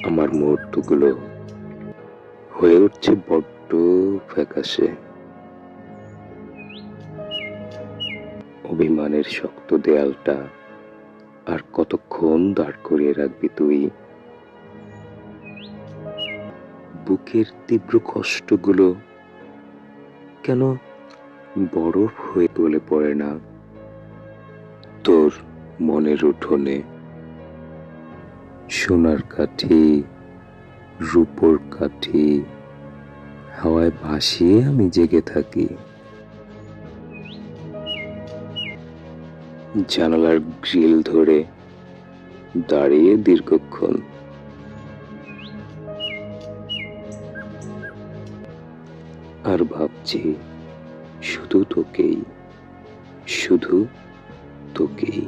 আমার মুহূর্তগুলো হয়ে উঠছে বড্ড ফ্যাকাশে। অভিমানের শক্ত দেয়ালটা আর কতক্ষণ দাঁড় করিয়ে রাখবি তুই? বুকের তীব্র কষ্টগুলো কেন বরফ হয়ে গলে পড়ে না তোর মনের উঠোনে? সোনার কাঠি, রূপোর কাঠি হাওয়ায় ভাসিয়ে আমি জেগে থাকি। জানালার গ্রিল ধরে দাঁড়িয়ে দীর্ঘক্ষণ, আর ভাবছি শুধু তোকেই, শুধু তোকেই।